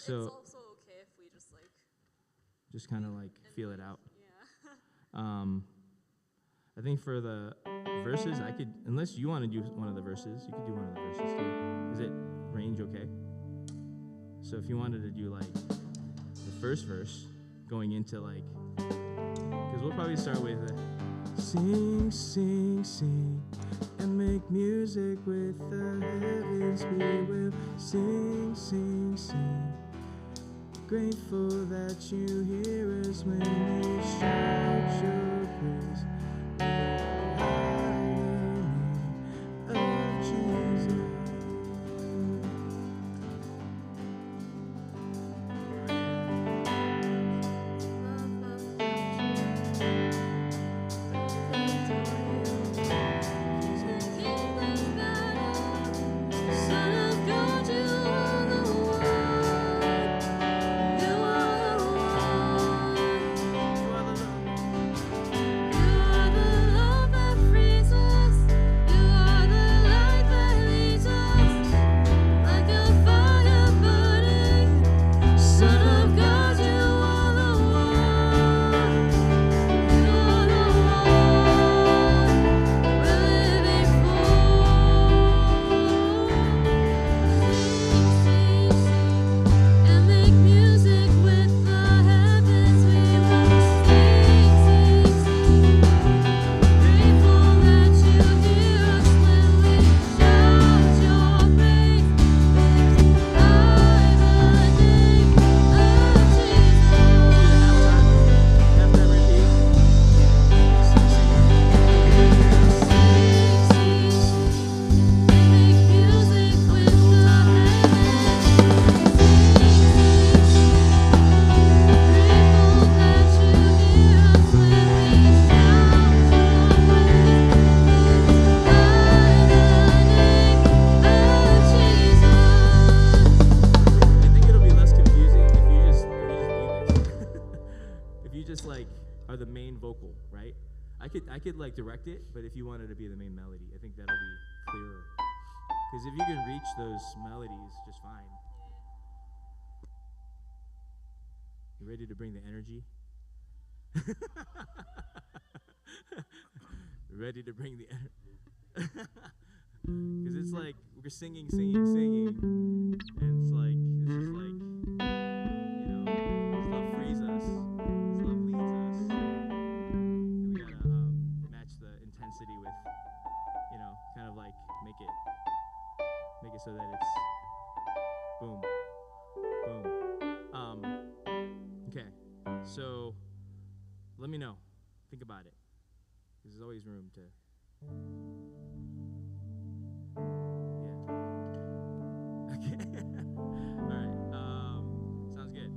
So it's also okay if we just kind of like feel it out. Yeah. I think for the verses, I could, unless you want to do one of the verses, you could do one of the verses too. Is it range okay? So if you wanted to do like the first verse, going into like, because we'll probably start with sing, sing, sing, and make music with the heavens. We will sing, sing, sing. Grateful that you hear us when we shout your praise. Of Jesus. Are the main vocal, right? I could like direct it, but if you wanted to be the main melody, I think that'll be clearer. Because if you can reach those melodies just fine. You ready to bring the energy? Ready to bring the energy? Because it's like we're singing, and it's like it's just like, you know, His love frees us, His love leads us. And we gotta match the intensity with, you know, kind of like make it so that it's boom, boom. Okay, so let me know. Think about it. There's always room to. Okay. All right. Sounds good.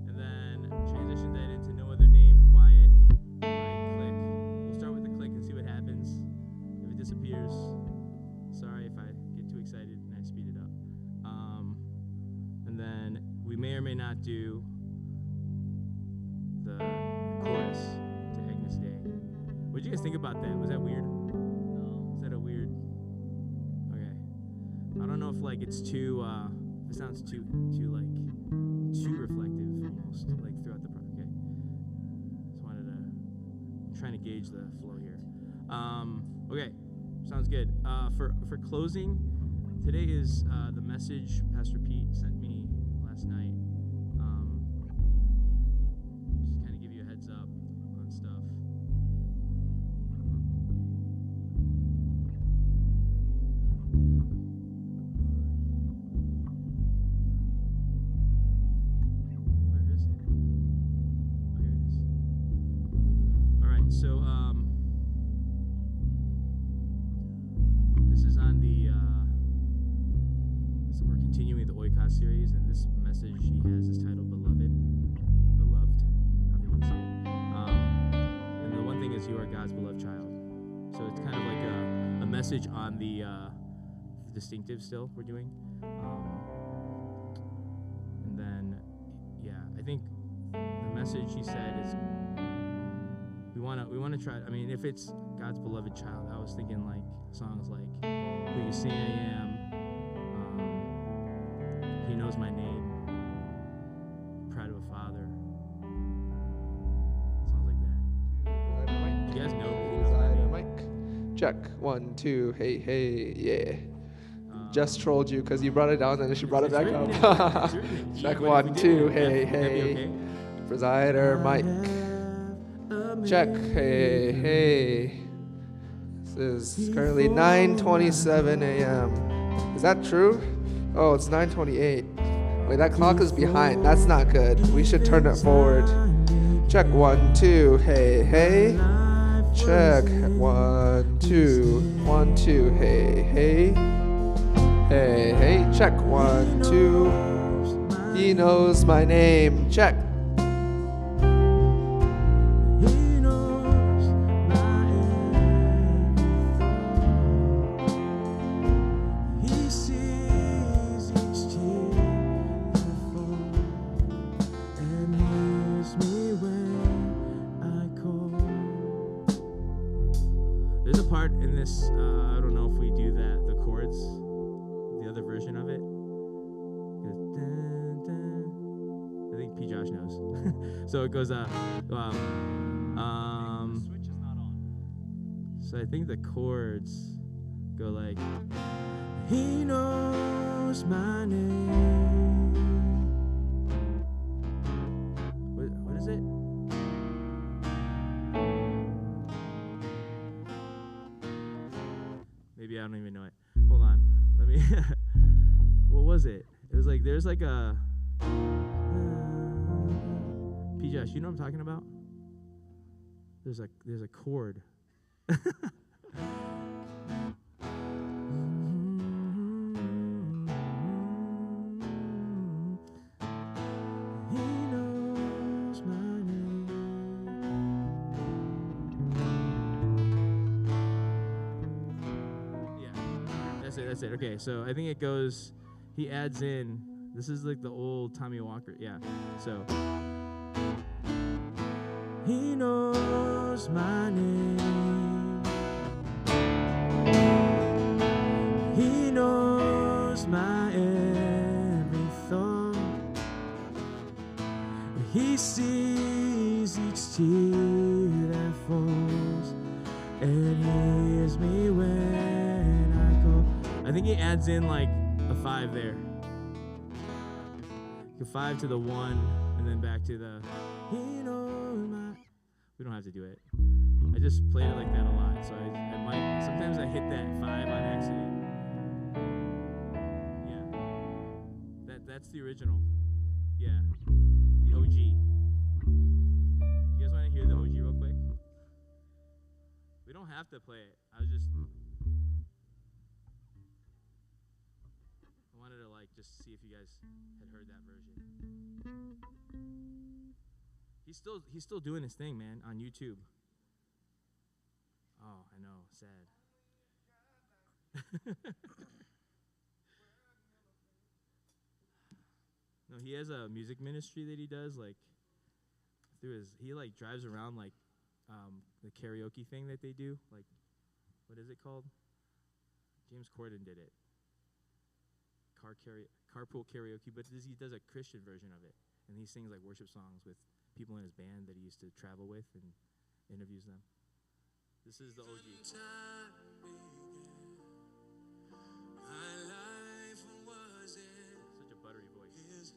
And then transition that into No Other Name, Quiet. Right click. We'll start with the click and see what happens. If it disappears, sorry if I get too excited and I speed it up. And then we may or may not do the chorus to Agnes Day. What did you guys think about that? Was that weird? No. Is that a weird? Okay. I don't know if like it's too. It sounds too like too reflective almost like throughout the project. Okay. Just wanted to. I'm trying to gauge the flow here. Okay. Sounds good. For closing, today is the message Pastor Pete sent me last night. Just kind of give you a heads up on stuff. Where is it? Oh, here it is. All right, so this is on the. So we're continuing the Oikos series, and this message he has is titled "Beloved," however you want to say it. And the one thing is, you are God's beloved child. So it's kind of like a message on the distinctive still we're doing. And then, yeah, I think the message he said is we want to try. I mean, if it's God's beloved child, I was thinking like songs like "Who You Say I Am," "He Knows My Name," guys know he knows my Presider name. mic. Check. 1, 2. Hey, hey, yeah. Um, Just trolled you because you brought it down and then she brought it it's back written up. it's written in E, Check. but if 1, we did 2. it in Hey, F, would that be hey. okay? Presider mic. Check. Hey, hey. This is currently 9:27 a.m. Is that true? Oh, it's 9:28. Wait, that clock is behind. That's not good. We should turn it forward. Check. 1, 2. Hey, hey. Check. 1, 2. 1, 2. Hey, hey. Hey, hey. Check. 1, 2. He knows my name. Check. There's a part in this, I don't know if we do that, the chords, the other version of it. It goes, dun, dun. I think P. Josh knows. So it goes, The switch is not on. so I think the chords go like, he knows my name. What is it? Maybe I don't even know it. Hold on. Let me. What was it? It was like there's like a. P. Josh, you know what I'm talking about? There's a chord. He knows my name. Yeah, that's it. Okay, so I think it goes. He adds in. This is like the old Tommy Walker. Yeah. So. He knows my name. He knows my every thought. He sees each tear that falls and hears me when I call. I think he adds in like a 5 there. A 5 to the 1 and then back to the he knows my. We don't have to do it. I just played it like that a lot, so I might sometimes I hit that 5 on accident. Yeah. That's the original. Yeah. The OG. You guys want to hear the OG real quick? We don't have to play it. I wanted to like just see if you guys had heard that version. He's still doing his thing, man, on YouTube. Oh, I know, sad. No, he has a music ministry that he does, like he like drives around like the karaoke thing that they do, like what is it called? James Corden did it. Carpool karaoke, but he does a Christian version of it, and he sings like worship songs with people in his band that he used to travel with and interviews them. This is the OG. Such a buttery voice.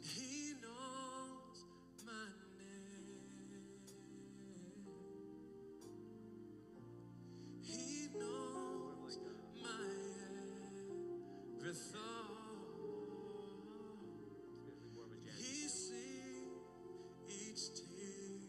He knows my name. He knows my every thought. He sees each tear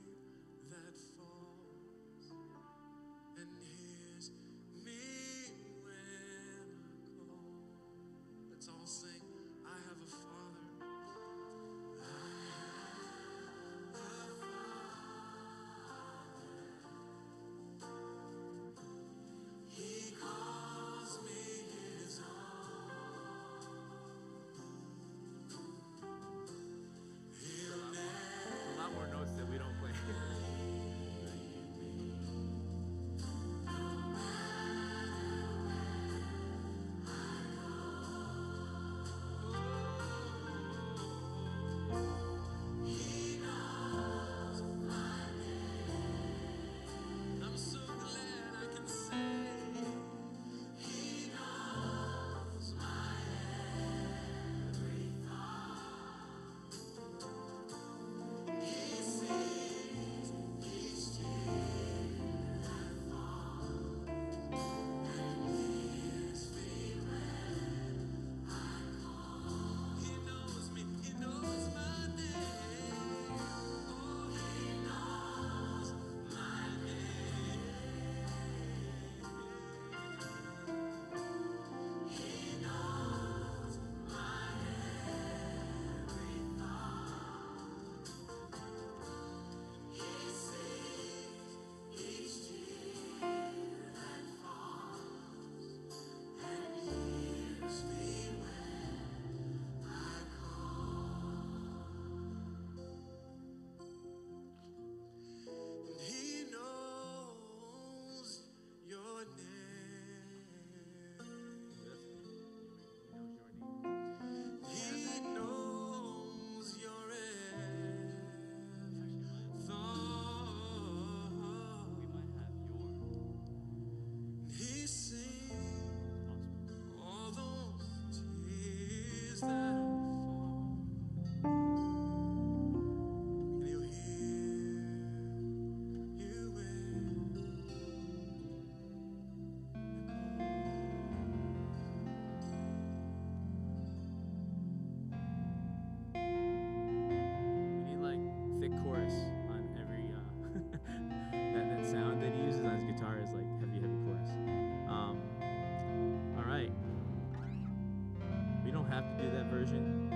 have to do that version,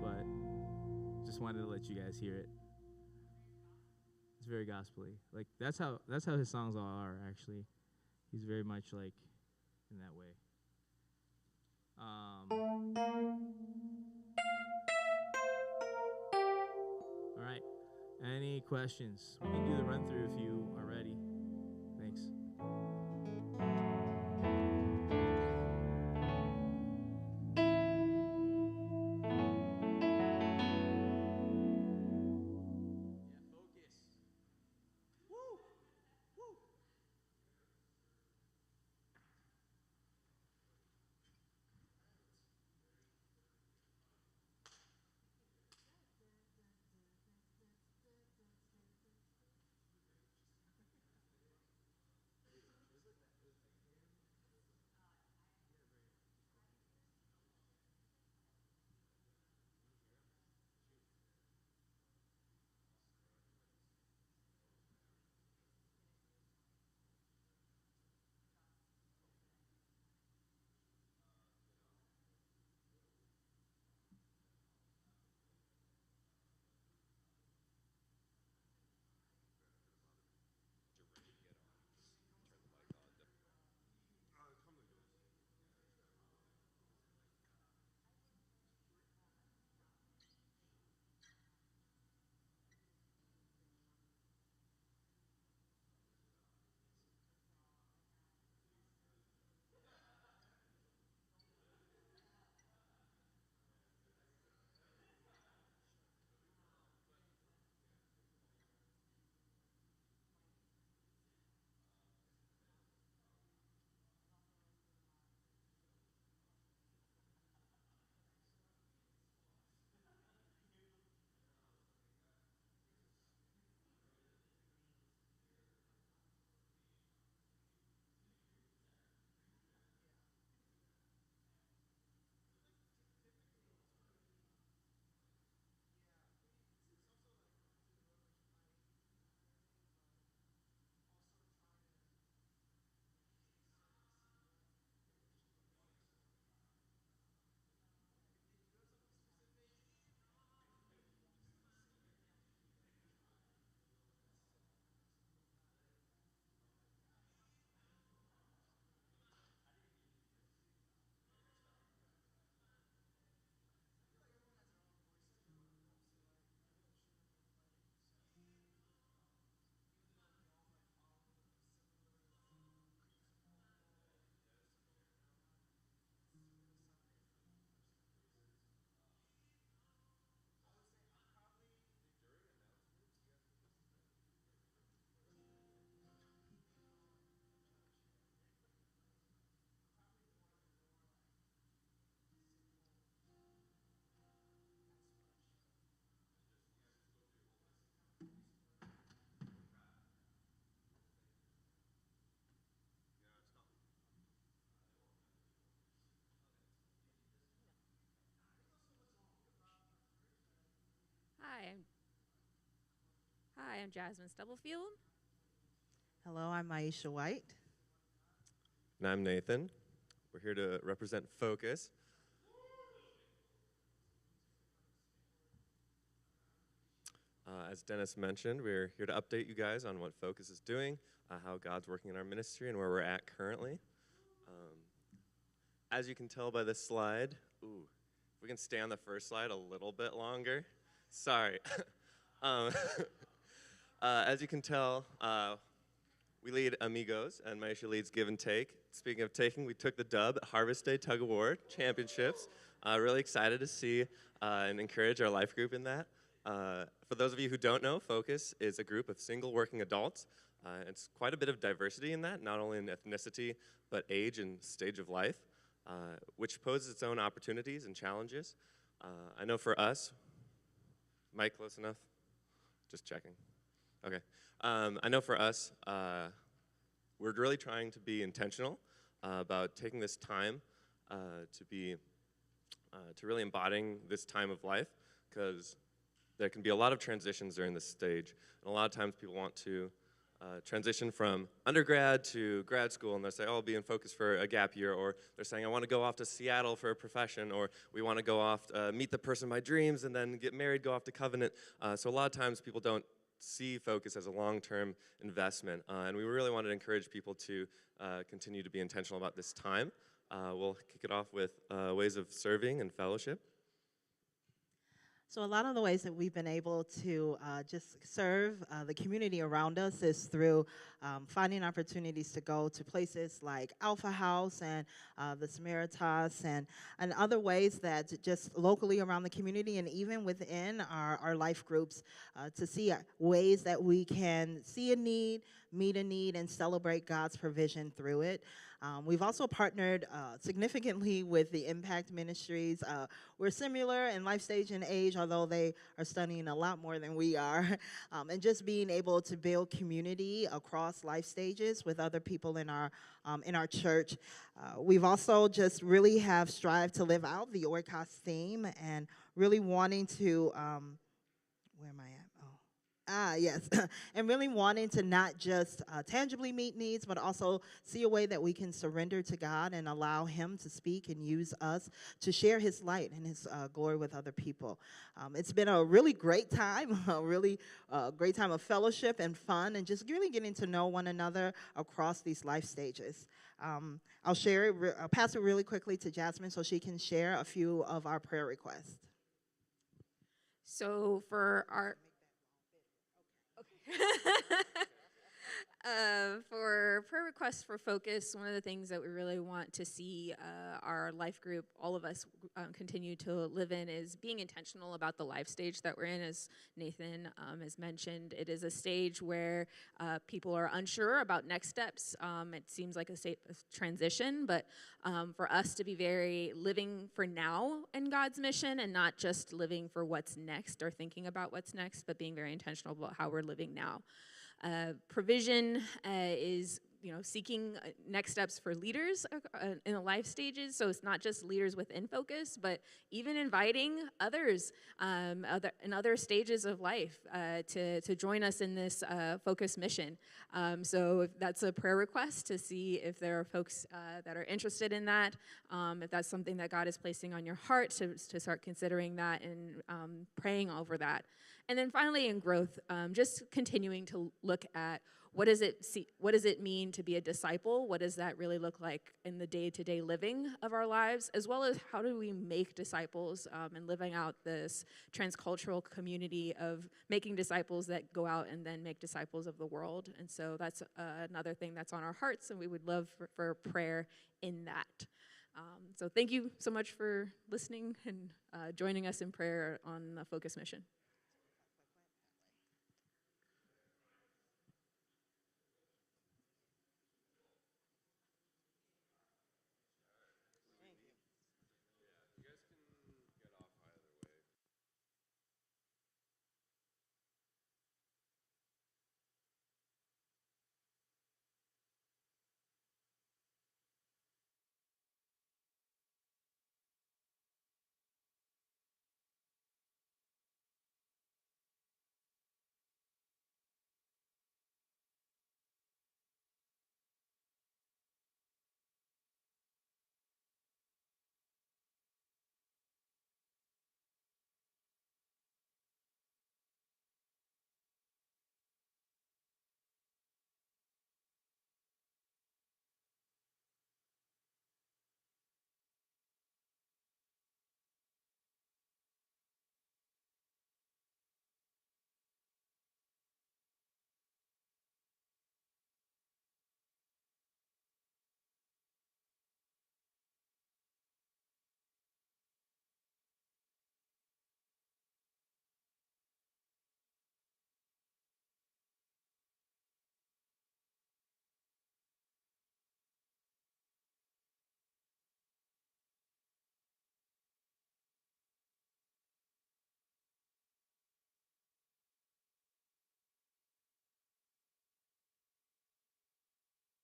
but just wanted to let you guys hear it. It's very gospel-y. Like that's how his songs all are actually. He's very much like in that way. All right. Any questions? We can do the run through if you are ready. Thanks. Hi, I'm Hi, I'm Jasmine Stubblefield. Hello, I'm Aisha White. And I'm Nathan. We're here to represent Focus. As Dennis mentioned, we're here to update you guys on what Focus is doing, how God's working in our ministry, and where we're at currently. As you can tell by this slide, if we can stay on the first slide a little bit longer. Sorry. As you can tell, we lead Amigos, and Maisha leads Give and Take. Speaking of taking, we took the dub at Harvest Day Tug of War Championships. Really excited to see and encourage our life group in that. For those of you who don't know, Focus is a group of single working adults. It's quite a bit of diversity in that, not only in ethnicity, but age and stage of life, which poses its own opportunities and challenges. I know for us, mic close enough? Just checking. Okay. I know for us, we're really trying to be intentional about taking this time to really embodying this time of life, because there can be a lot of transitions during this stage, and a lot of times people want to transition from undergrad to grad school, and they'll say, oh, I'll be in Focus for a gap year, or they're saying, I want to go off to Seattle for a profession, or we want to go off, meet the person of my dreams, and then get married, go off to Covenant. So a lot of times people don't see Focus as a long-term investment, and we really wanted to encourage people to continue to be intentional about this time. We'll kick it off with ways of serving and fellowship. So a lot of the ways that we've been able to just serve the community around us is through finding opportunities to go to places like Alpha House and the Samaritas and other ways that just locally around the community and even within our life groups to see ways that we can see a need, meet a need, and celebrate God's provision through it. We've also partnered significantly with the Impact Ministries. We're similar in life stage and age, although they are studying a lot more than we are. And just being able to build community across life stages with other people in our church. We've also just really have strived to live out the Oikos theme and really wanting to, where am I at? Yes, and really wanting to not just tangibly meet needs, but also see a way that we can surrender to God and allow Him to speak and use us to share His light and His glory with other people. It's been a really great time, a really great time of fellowship and fun, and just really getting to know one another across these life stages. I'll share it, I'll pass it really quickly to Jasmine so she can share a few of our prayer requests. So for our for prayer requests for Focus, one of the things that we really want to see our life group, all of us, continue to live in is being intentional about the life stage that we're in. As Nathan has mentioned, it is a stage where people are unsure about next steps. It seems like a state of transition, but for us to be very living for now in God's mission and not just living for what's next or thinking about what's next, but being very intentional about how we're living now. Provision is, seeking next steps for leaders in the life stages. So it's not just leaders within Focus, but even inviting others in other stages of life to join us in this Focus mission. So if that's a prayer request, to see if there are folks that are interested in that, if that's something that God is placing on your heart, to start considering that and praying over that. And then finally, in growth, just continuing to look at what does it mean to be a disciple? What does that really look like in the day-to-day living of our lives, as well as how do we make disciples and living out this transcultural community of making disciples that go out and then make disciples of the world. And so that's another thing that's on our hearts, and we would love for prayer in that. So thank you so much for listening and joining us in prayer on the Focus mission.